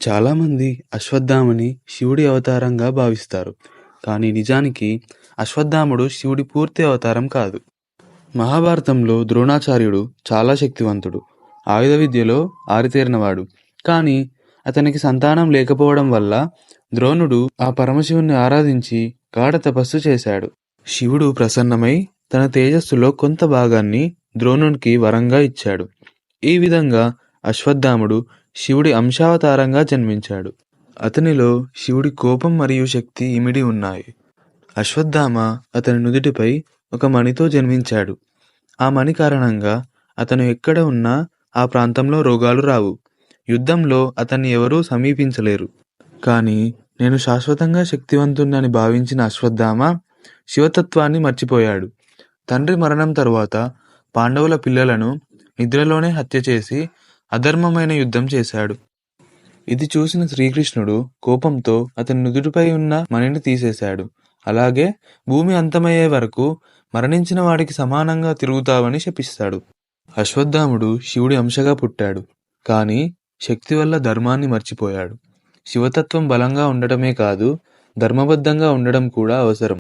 చాలామంది అశ్వత్థామని శివుడి అవతారంగా భావిస్తారు. కానీ నిజానికి అశ్వత్థాముడు శివుడి పూర్తి అవతారం కాదు. మహాభారతంలో ద్రోణాచార్యుడు చాలా శక్తివంతుడు. ఆయుధ విద్యలో ఆరితేరినవాడు. కానీ అతనికి సంతానం లేకపోవడం వల్ల ద్రోణుడు ఆ పరమశివుణ్ణి ఆరాధించి గాఢ తపస్సు చేశాడు. శివుడు ప్రసన్నమై తన తేజస్సులో కొంత భాగాన్ని ద్రోణునికి వరంగా ఇచ్చాడు. ఈ విధంగా అశ్వత్థాముడు శివుడి అంశావతారంగా జన్మించాడు. అతనిలో శివుడి కోపం మరియు శక్తి ఇమిడి ఉన్నాయి. అశ్వత్థామ అతని నుదిటిపై ఒక మణితో జన్మించాడు. ఆ మణి కారణంగా అతను ఎక్కడ ఉన్నా ఆ ప్రాంతంలో రోగాలు రావు. యుద్ధంలో అతన్ని ఎవరూ సమీపించలేరు. కానీ నేను శాశ్వతంగా శక్తివంతుణ్ణని భావించిన అశ్వత్థామ శివతత్వాన్ని మర్చిపోయాడు. తండ్రి మరణం తరువాత పాండవుల పిల్లలను నిద్రలోనే హత్య చేసి అధర్మమైన యుద్ధం చేశాడు. ఇది చూసిన శ్రీకృష్ణుడు కోపంతో అతని నుదుటిపై ఉన్న మణిని తీసేశాడు. అలాగే భూమి అంతమయ్యే వరకు మరణించిన వాడికి సమానంగా తిరుగుతావని శపిస్తాడు. అశ్వత్థాముడు శివుడి అంశగా పుట్టాడు. కానీ శక్తి వల్ల ధర్మాన్ని మర్చిపోయాడు. శివతత్వం బలంగా ఉండటమే కాదు, ధర్మబద్ధంగా ఉండడం కూడా అవసరం.